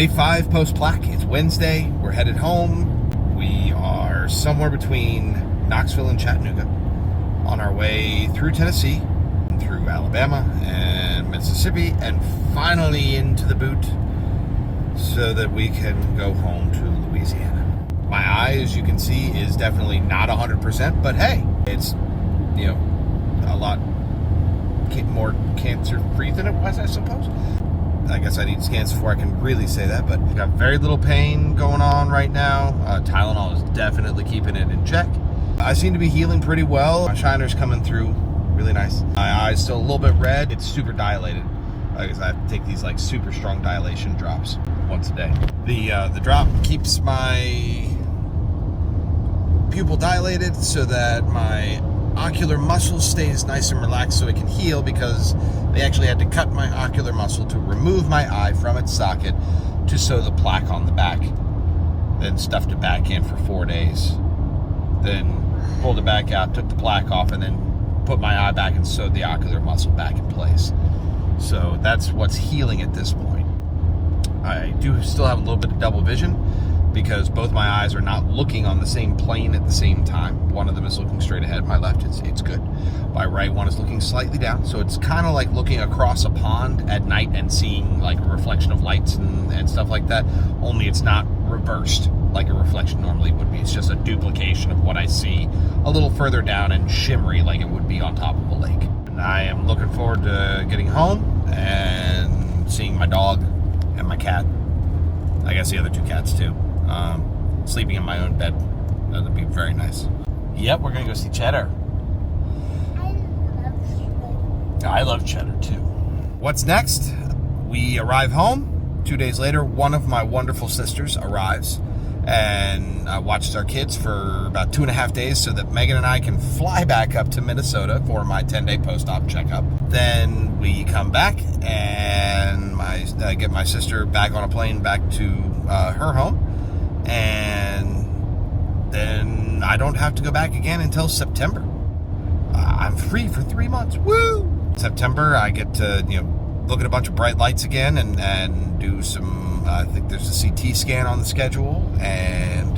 Day 5 post-plaque. It's Wednesday. We're headed home. We are somewhere between Knoxville and Chattanooga on our way through Tennessee, through Alabama and Mississippi, and finally into the boot so that we can go home to Louisiana. My eye, as you can see, is definitely not 100%, but hey, it's, a lot more cancer-free than it was, I suppose. I guess I need scans before I can really say that, but I've got very little pain going on right now. Tylenol is definitely keeping it in check. I seem to be healing pretty well. My shiner's coming through really nice. My eye's still a little bit red. It's super dilated. I guess I have to take these like super strong dilation drops once a day. The drop keeps my pupil dilated so that my ocular muscle stays nice and relaxed so it can heal, because they actually had to cut my ocular muscle to remove my eye from its socket to sew the plaque on the back. Then stuffed it back in for 4 days. Then pulled it back out, took the plaque off, and then put my eye back and sewed the ocular muscle back in place. So that's what's healing at this point. I do still have a little bit of double vision because both my eyes are not looking on the same plane at the same time. One of them is looking straight ahead. My left, it's good. My right one is looking slightly down. So it's kind of like looking across a pond at night and seeing like a reflection of lights and stuff like that, only it's not reversed like a reflection normally would be. It's just a duplication of what I see a little further down and shimmery like it would be on top of a lake. And I am looking forward to getting home and seeing my dog and my cat. I guess the other 2 cats too. Sleeping in my own bed. That would be very nice. Yep, we're going to go see Cheddar. I love Cheddar too. What's next? We arrive home. 2 days later, one of my wonderful sisters arrives and watches our kids for about 2.5 days so that Megan and I can fly back up to Minnesota for my 10-day post-op checkup. Then we come back and I get my sister back on a plane back to her home. And then I don't have to go back again until September. I'm free for 3 months. Woo! September, I get to, look at a bunch of bright lights again and do some, I think there's a CT scan on the schedule. And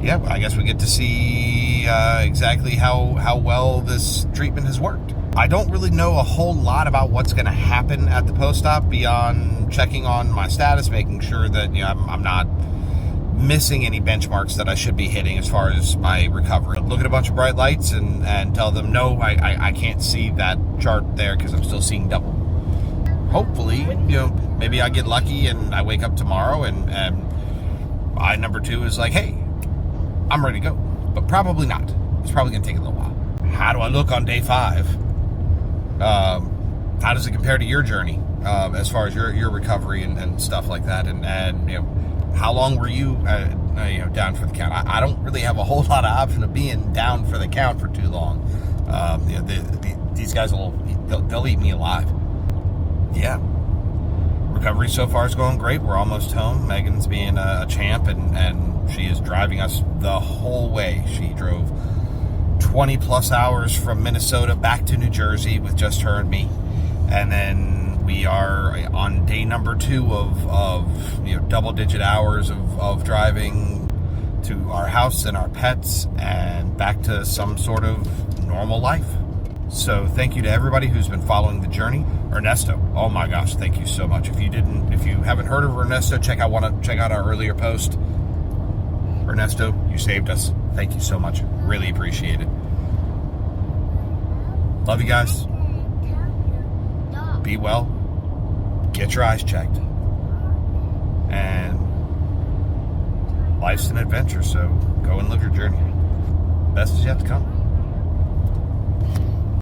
yeah, I guess we get to see exactly how well this treatment has worked. I don't really know a whole lot about what's going to happen at the post-op beyond checking on my status, making sure that I'm not missing any benchmarks that I should be hitting as far as my recovery. Look at a bunch of bright lights and tell them, no, I can't see that chart there because I'm still seeing double. Hopefully, maybe I get lucky and I wake up tomorrow and eye number 2 is like, hey, I'm ready to go. But probably not. It's probably going to take a little while. How do I look on day 5? How does it compare to your journey as far as your recovery and stuff like that? And how long were you down for the count? I don't really have a whole lot of option of being down for the count for too long. These guys they'll eat me alive. Yeah. Recovery so far is going great. We're almost home. Megan's being a champ and she is driving us the whole way. She drove 20 plus hours from Minnesota back to New Jersey with just her and me. And then we are on day number 2 of double-digit hours of driving to our house and our pets and back to some sort of normal life. So thank you to everybody who's been following the journey. Ernesto, oh my gosh, thank you so much. If you haven't heard of Ernesto, check out our earlier post. Ernesto, you saved us. Thank you so much. Really appreciate it. Love you guys. Be well. Get your eyes checked. And life's an adventure, so go and live your journey. Best is yet to come.